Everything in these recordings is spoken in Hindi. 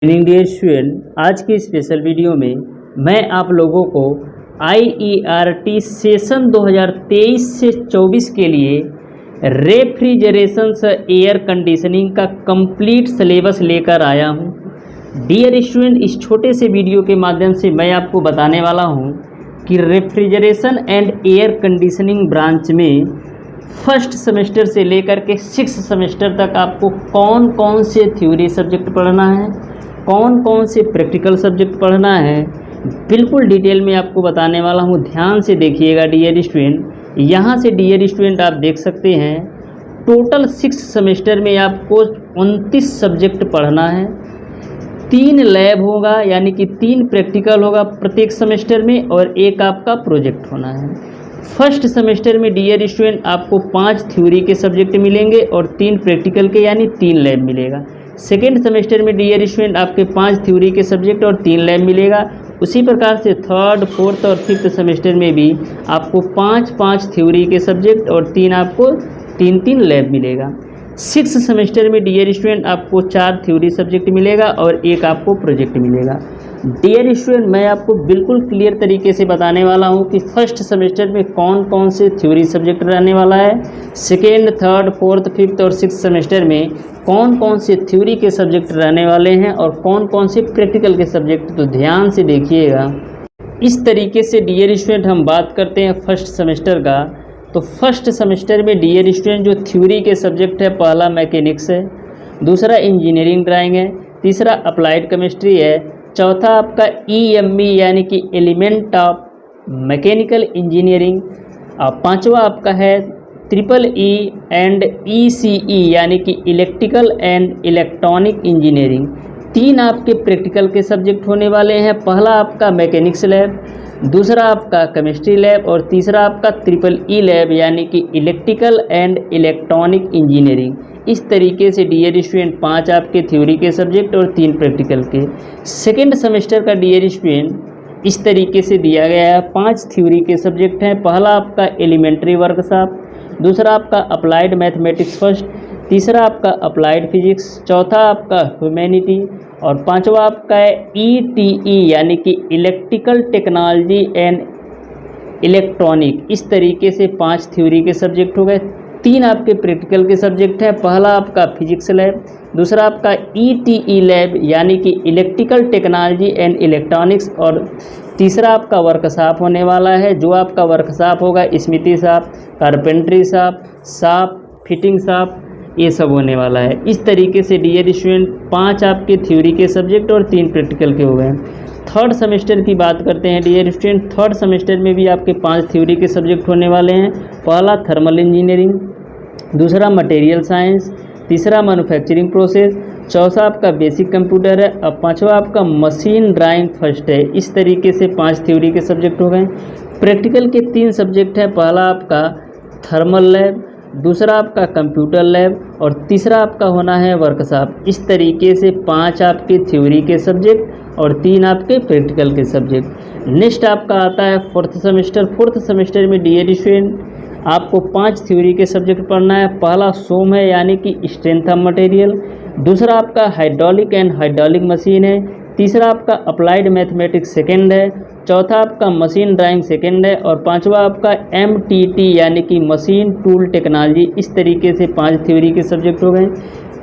डियर स्टूडेंट, आज के स्पेशल वीडियो में मैं आप लोगों को IERT सेशन 2023 से 24 के लिए रेफ्रिजरेशन से एयर कंडीशनिंग का कंप्लीट सिलेबस लेकर आया हूं। डियर स्टूडेंट, इस छोटे से वीडियो के माध्यम से मैं आपको बताने वाला हूं कि refrigeration and air conditioning branch में फर्स्ट सेमेस्टर से लेकर के 6th सेमेस्टर तक आपको कौन कौन से थ्योरी सब्जेक्ट पढ़ना है, कौन कौन से प्रैक्टिकल सब्जेक्ट पढ़ना है, बिल्कुल डिटेल में आपको बताने वाला हूँ। ध्यान से देखिएगा डियर स्टूडेंट। यहाँ से डियर स्टूडेंट आप देख सकते हैं टोटल 6th सेमेस्टर में आपको 29 सब्जेक्ट पढ़ना है। 3 लैब होगा, यानी कि 3 प्रैक्टिकल होगा प्रत्येक सेमेस्टर में, और एक आपका प्रोजेक्ट होना है। फर्स्ट सेमेस्टर में डियर स्टूडेंट आपको 5 थ्योरी के सब्जेक्ट मिलेंगे और 3 प्रैक्टिकल के, यानी 3 लैब मिलेगा। सेकेंड सेमेस्टर में डियर स्टूडेंट आपके 5 थ्योरी के सब्जेक्ट और 3 लैब मिलेगा। उसी प्रकार से थर्ड, फोर्थ और फिफ्थ सेमेस्टर में भी आपको 5 थ्योरी के सब्जेक्ट और 3 आपको 3 लैब मिलेगा। 6th सेमेस्टर में डियर स्टूडेंट आपको 4 थ्योरी सब्जेक्ट मिलेगा और 1 आपको प्रोजेक्ट मिलेगा। डियर स्टूडेंट, मैं आपको बिल्कुल क्लियर तरीके से बताने वाला हूं कि फर्स्ट सेमेस्टर में कौन कौन से थ्योरी सब्जेक्ट रहने वाला है, सेकेंड, थर्ड, फोर्थ, फिफ्थ और 6th सेमेस्टर में कौन कौन से थ्योरी के सब्जेक्ट रहने वाले हैं और कौन कौन से प्रैक्टिकल के सब्जेक्ट। तो ध्यान से देखिएगा। इस तरीके से डियर स्टूडेंट हम बात करते हैं फर्स्ट सेमेस्टर का। तो फर्स्ट सेमेस्टर में डियर स्टूडेंट जो थ्योरी के सब्जेक्ट है, पहला मैकेनिक्स है, दूसरा इंजीनियरिंग ड्राइंग है, तीसरा अप्लाइड केमिस्ट्री है, चौथा आपका EME यानी कि एलिमेंट ऑफ मैकेनिकल इंजीनियरिंग, और पांचवा आपका है EEE एंड ECE यानी कि इलेक्ट्रिकल एंड इलेक्ट्रॉनिक इंजीनियरिंग। 3 आपके प्रैक्टिकल के सब्जेक्ट होने वाले हैं। पहला आपका मैकेनिक्स लैब, दूसरा आपका केमिस्ट्री लैब और तीसरा आपका EEE लैब यानी कि इलेक्ट्रिकल एंड इलेक्ट्रॉनिक इंजीनियरिंग। इस तरीके से डियर स्टूडेंट 5 आपके थ्योरी के सब्जेक्ट और 3 प्रैक्टिकल के। सेकेंड सेमेस्टर का डियर स्टूडेंट इस तरीके से दिया गया है। 5 थ्योरी के सब्जेक्ट हैं। पहला आपका एलिमेंट्री वर्कशॉप, दूसरा आपका अप्लाइड मैथमेटिक्स फर्स्ट, तीसरा आपका अप्लाइड फिजिक्स, चौथा आपका ह्यूमैनिटी और पांचवा आपका है ETE यानी कि इलेक्ट्रिकल टेक्नोलॉजी एंड इलेक्ट्रॉनिक। इस तरीके से 5 थ्योरी के सब्जेक्ट हो गए। 3 आपके प्रैक्टिकल के सब्जेक्ट हैं। पहला आपका फिजिक्स लैब, दूसरा आपका ETE लैब यानी कि इलेक्ट्रिकल टेक्नोलॉजी एंड इलेक्ट्रॉनिक्स और तीसरा आपका वर्कशॉप होने वाला है। जो आपका वर्कशॉप होगा smithy shop, carpentry shop, fitting shop, ये सब होने वाला है। इस तरीके से डियर स्टूडेंट 5 आपके थ्योरी के सब्जेक्ट और 3 प्रैक्टिकल के हो गए। थर्ड सेमेस्टर की बात करते हैं डियर स्टूडेंट। थर्ड सेमेस्टर में भी आपके 5 थ्योरी के सब्जेक्ट होने वाले हैं। पहला थर्मल इंजीनियरिंग, दूसरा मटेरियल साइंस, तीसरा मैन्युफैक्चरिंग प्रोसेस, चौथा आपका बेसिक कंप्यूटर है और पांचवा आपका मशीन ड्राइंग फर्स्ट है। इस तरीके से 5 थ्योरी के सब्जेक्ट हो गए। प्रैक्टिकल के 3 सब्जेक्ट हैं। पहला आपका थर्मल लैब, दूसरा आपका कंप्यूटर लैब और तीसरा आपका होना है वर्कशॉप। इस तरीके से 5 आपके थ्योरी के सब्जेक्ट और 3 आपके प्रैक्टिकल के सब्जेक्ट। नेक्स्ट आपका आता है फोर्थ सेमेस्टर। फोर्थ सेमेस्टर में डियर स्टूडेंट आपको 5 थ्योरी के सब्जेक्ट पढ़ना है। पहला सोम है यानी कि स्ट्रेंथ ऑफ मटेरियल, दूसरा आपका हाइड्रोलिक एंड हाइड्रोलिक मशीन है, तीसरा आपका अप्लाइड मैथमेटिक्स सेकेंड है, चौथा आपका मशीन ड्राइंग सेकेंड है और पांचवा आपका MTT यानी कि मशीन टूल टेक्नोलॉजी। इस तरीके से 5 थ्योरी के सब्जेक्ट हो गए।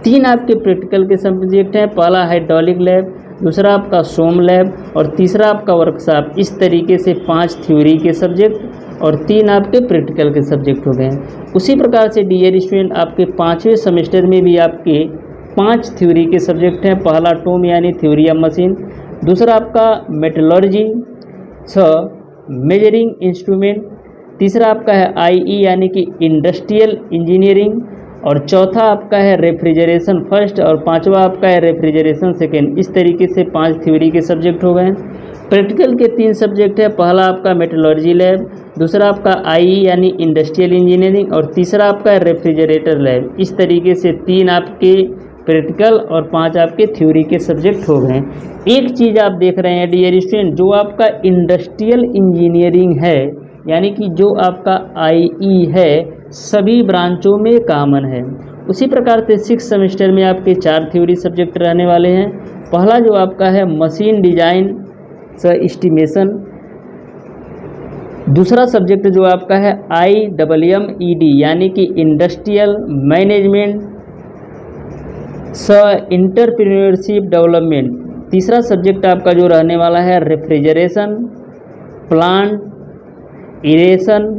3 आपके प्रैक्टिकल के सब्जेक्ट हैं। पहला हाइड्रोलिक लैब, दूसरा आपका सोम लैब और तीसरा आपका वर्कशॉप। इस तरीके से 5 थ्योरी के सब्जेक्ट और 3 आपके प्रैक्टिकल के सब्जेक्ट हो गए। उसी प्रकार से डियर स्टूडेंट आपके 5वें सेमेस्टर में भी आपके 5 थ्योरी के सब्जेक्ट हैं। पहला टोम यानी थ्योरी ऑफ मशीन, दूसरा आपका मेटलर्जी, मेजरिंग इंस्ट्रूमेंट, तीसरा आपका है IE यानी कि इंडस्ट्रियल इंजीनियरिंग और चौथा आपका है रेफ्रिजरेशन फर्स्ट और पांचवा आपका है रेफ्रिजरेशन सेकेंड। इस तरीके से 5 थ्योरी के सब्जेक्ट हो गए। प्रैक्टिकल के 3 सब्जेक्ट है। पहला आपका मेटलर्जी लैब, दूसरा आपका IE यानी इंडस्ट्रियल इंजीनियरिंग और तीसरा आपका है रेफ्रिजरेटर लैब। इस तरीके से 3 आपके प्रैक्टिकल और 5 आपके थ्योरी के सब्जेक्ट हो गए। एक चीज़ आप देख रहे हैं डियर स्टूडेंट, जो आपका इंडस्ट्रियल इंजीनियरिंग है यानी कि जो आपका IE है सभी ब्रांचों में कॉमन है। उसी प्रकार से 6 सेमेस्टर में आपके 4 थ्योरी सब्जेक्ट रहने वाले हैं। पहला जो आपका है मशीन डिजाइन एस्टिमेशन, दूसरा सब्जेक्ट जो आपका है IMMED यानी कि इंडस्ट्रियल मैनेजमेंट एंटरप्रेन्योरशिप डेवलपमेंट, तीसरा सब्जेक्ट आपका जो रहने वाला है रेफ्रिजरेशन प्लांट इरेशन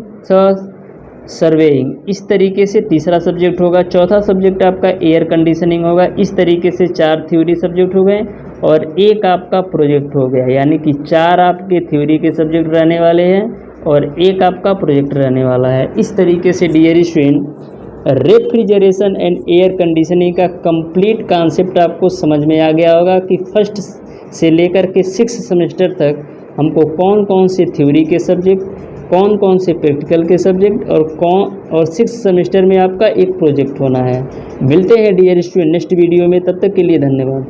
सर्वेइंग, इस तरीके से तीसरा सब्जेक्ट होगा। चौथा सब्जेक्ट आपका एयर कंडीशनिंग होगा। इस तरीके से 4 थ्योरी सब्जेक्ट हो गए और एक आपका प्रोजेक्ट हो गया, यानी कि 4 आपके थ्योरी के सब्जेक्ट रहने वाले हैं और एक आपका प्रोजेक्ट रहने वाला है। इस तरीके से dear student, refrigeration and air conditioning का कंप्लीट कॉन्सेप्ट आपको समझ में आ गया होगा कि फर्स्ट से लेकर के 6 सेमेस्टर तक हमको कौन कौन से थ्योरी के सब्जेक्ट, कौन कौन से प्रैक्टिकल के सब्जेक्ट और 6 सेमेस्टर में आपका एक प्रोजेक्ट होना है। मिलते हैं डियर स्टूडेंट नेक्स्ट वीडियो में, तब तक के लिए धन्यवाद।